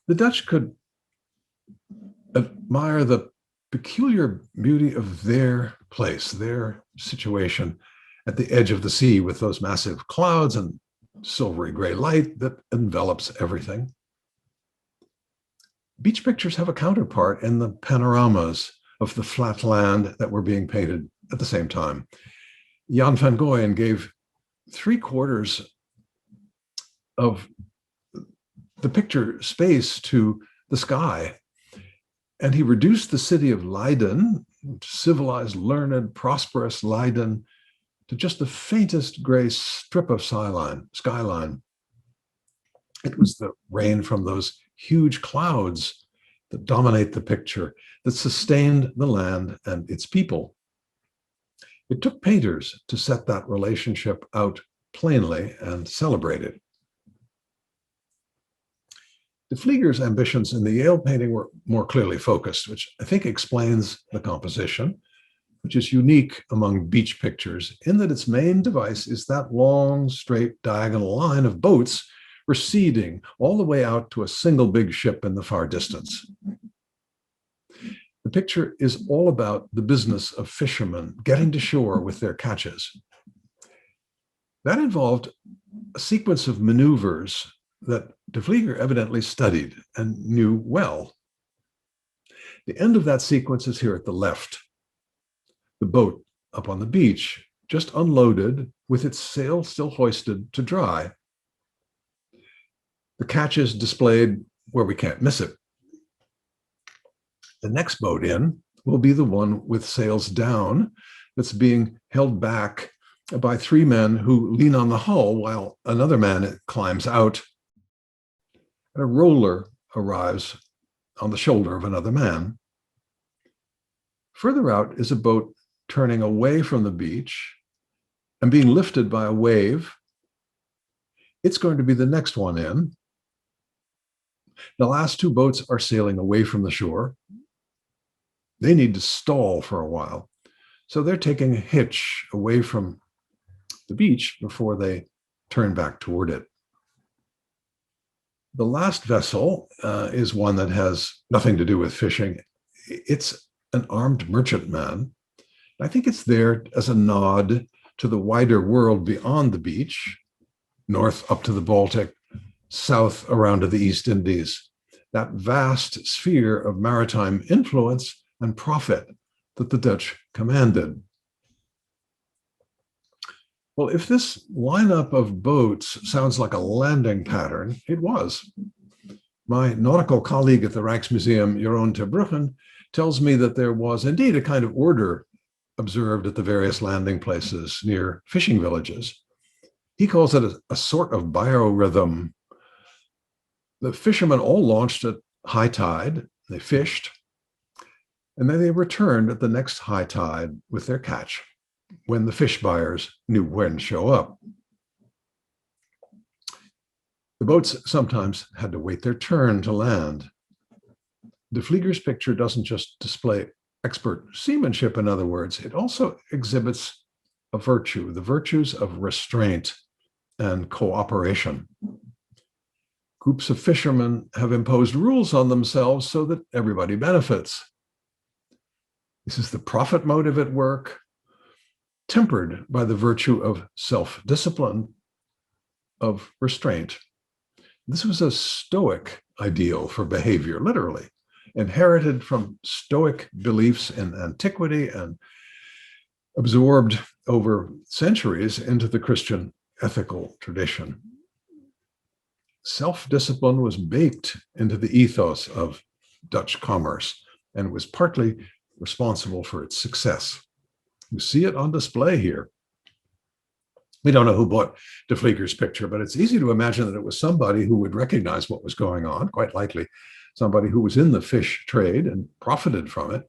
The Dutch could admire the peculiar beauty of their place, their situation at the edge of the sea with those massive clouds and silvery gray light that envelops everything. Beach pictures have a counterpart in the panoramas of the flat land that were being painted at the same time. Jan van Goyen gave 3/4 of the picture space to the sky, and he reduced the city of Leiden, civilized, learned, prosperous Leiden, to just the faintest gray strip of skyline. It was the rain from those huge clouds that dominate the picture that sustained the land and its people. It took painters to set that relationship out plainly and celebrate it. De Vlieger's ambitions in the Yale painting were more clearly focused, which I think explains the composition, which is unique among beach pictures in that its main device is that long, straight, diagonal line of boats receding all the way out to a single big ship in the far distance. The picture is all about the business of fishermen getting to shore with their catches. That involved a sequence of maneuvers that de Vlieger evidently studied and knew well. The end of that sequence is here at the left. The boat up on the beach, just unloaded with its sail still hoisted to dry. The catches displayed where we can't miss it. The next boat in will be the one with sails down that's being held back by 3 men who lean on the hull while another man climbs out. And a roller arrives on the shoulder of another man. Further out is a boat turning away from the beach and being lifted by a wave. It's going to be the next one in. The last 2 boats are sailing away from the shore. They need to stall for a while, so they're taking a hitch away from the beach before they turn back toward it. The last vessel is one that has nothing to do with fishing. It's an armed merchantman. I think it's there as a nod to the wider world beyond the beach, north up to the Baltic, south around to the East Indies, that vast sphere of maritime influence and profit that the Dutch commanded. Well, if this lineup of boats sounds like a landing pattern, it was. My nautical colleague at the Rijksmuseum, Jeroen ter Bruggen, tells me that there was indeed a kind of order observed at the various landing places near fishing villages. He calls it a sort of biorhythm. The fishermen all launched at high tide, they fished, and then they returned at the next high tide with their catch, when the fish buyers knew when to show up. The boats sometimes had to wait their turn to land. De Vlieger's picture doesn't just display expert seamanship, in other words, it also exhibits a virtue, the virtues of restraint and cooperation. Groups of fishermen have imposed rules on themselves so that everybody benefits. This is the profit motive at work, tempered by the virtue of self-discipline, of restraint. This was a Stoic ideal for behavior, literally, inherited from Stoic beliefs in antiquity and absorbed over centuries into the Christian ethical tradition. Self-discipline was baked into the ethos of Dutch commerce and was partly responsible for its success. You see it on display here. We don't know who bought De Vlieger's picture, but it's easy to imagine that it was somebody who would recognize what was going on, quite likely somebody who was in the fish trade and profited from it.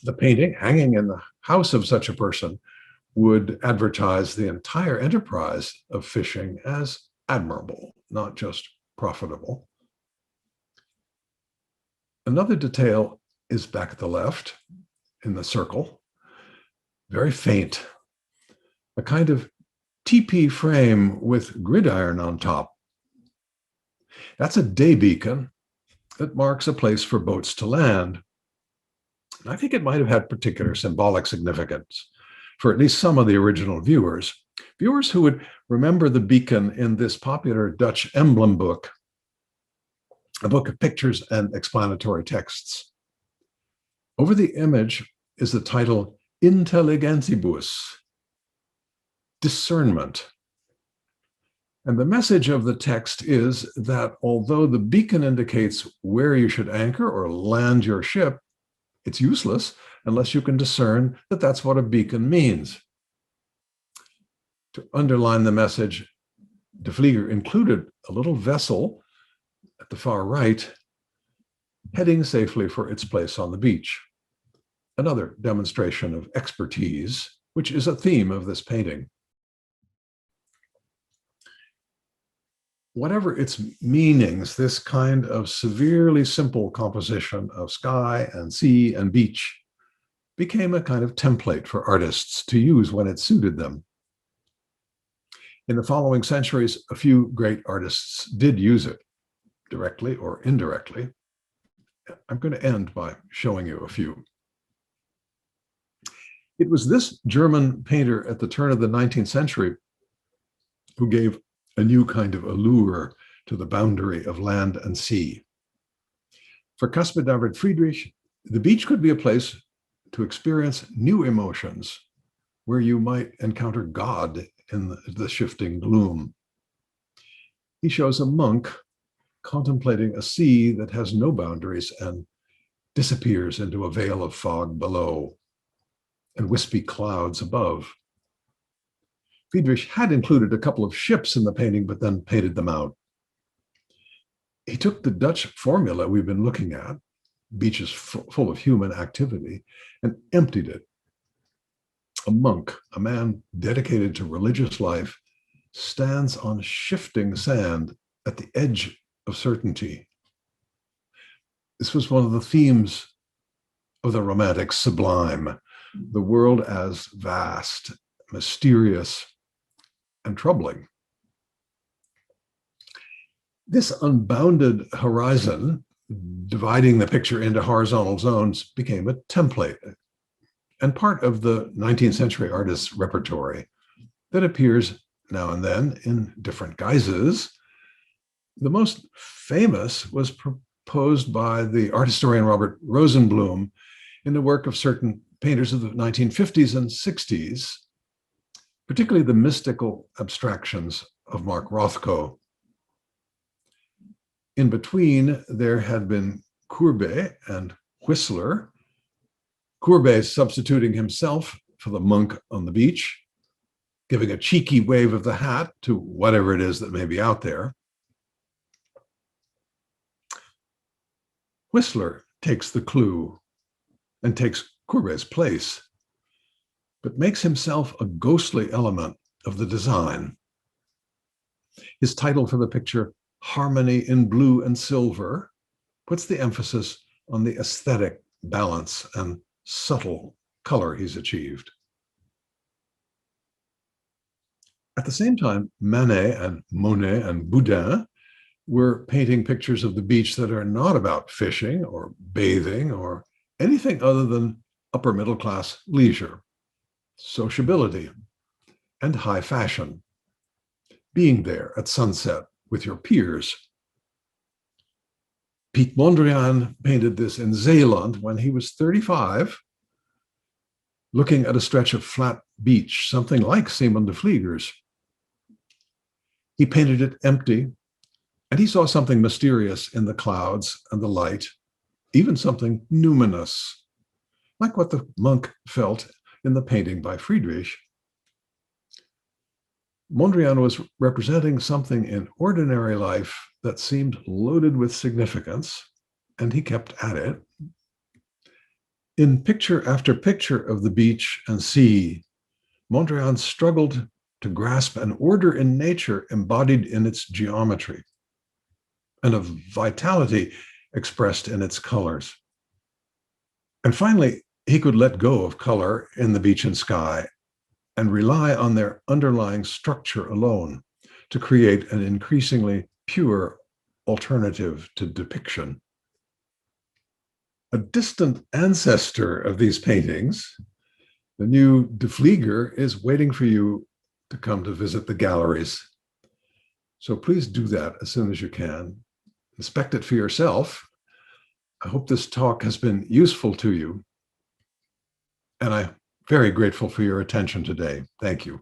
The painting hanging in the house of such a person would advertise the entire enterprise of fishing as admirable, not just profitable. Another detail is back at the left in the circle, very faint, a kind of teepee frame with gridiron on top. That's a day beacon that marks a place for boats to land. I think it might have had particular symbolic significance for at least some of the original viewers who would remember the beacon in this popular Dutch emblem book, a book of pictures and explanatory texts. Over the image is the title Intelligentibus, discernment. And the message of the text is that although the beacon indicates where you should anchor or land your ship, it's useless unless you can discern that that's what a beacon means. To underline the message, De Vlieger included a little vessel at the far right, heading safely for its place on the beach. Another demonstration of expertise, which is a theme of this painting. Whatever its meanings, this kind of severely simple composition of sky and sea and beach became a kind of template for artists to use when it suited them. In the following centuries, a few great artists did use it, directly or indirectly. I'm going to end by showing you a few. It was this German painter at the turn of the 19th century who gave a new kind of allure to the boundary of land and sea. For Caspar David Friedrich, the beach could be a place to experience new emotions where you might encounter God in the shifting gloom. He shows a monk contemplating a sea that has no boundaries and disappears into a veil of fog below and wispy clouds above. Friedrich had included a couple of ships in the painting, but then painted them out. He took the Dutch formula we've been looking at, beaches full of human activity, and emptied it. A monk, a man dedicated to religious life, stands on shifting sand at the edge of certainty. This was one of the themes of the Romantic sublime, the world as vast, mysterious, and troubling. This unbounded horizon, dividing the picture into horizontal zones, became a template and part of the 19th century artist's repertory that appears now and then in different guises. The most famous was proposed by the art historian Robert Rosenblum in the work of certain painters of the 1950s and 60s, particularly the mystical abstractions of Mark Rothko. In between, there had been Courbet and Whistler, Courbet substituting himself for the monk on the beach, giving a cheeky wave of the hat to whatever it is that may be out there. Whistler takes the clue and takes Courbet's place, but makes himself a ghostly element of the design. His title for the picture, Harmony in Blue and Silver, puts the emphasis on the aesthetic balance and subtle color he's achieved. At the same time, Manet and Monet and Boudin were painting pictures of the beach that are not about fishing or bathing or anything other than upper middle class leisure, sociability, and high fashion. Being there at sunset with your peers. Piet Mondrian painted this in Zeeland when he was 35, looking at a stretch of flat beach, something like Simon de Vlieger's. He painted it empty, and he saw something mysterious in the clouds and the light, even something numinous, like what the monk felt in the painting by Friedrich. Mondrian was representing something in ordinary life that seemed loaded with significance, and he kept at it. In picture after picture of the beach and sea, Mondrian struggled to grasp an order in nature embodied in its geometry, and of vitality expressed in its colors. And finally, he could let go of color in the beach and sky and rely on their underlying structure alone to create an increasingly pure alternative to depiction. A distant ancestor of these paintings, the new de Vlieger, is waiting for you to come to visit the galleries. So please do that as soon as you can. Inspect it for yourself. I hope this talk has been useful to you. And I'm very grateful for your attention today. Thank you.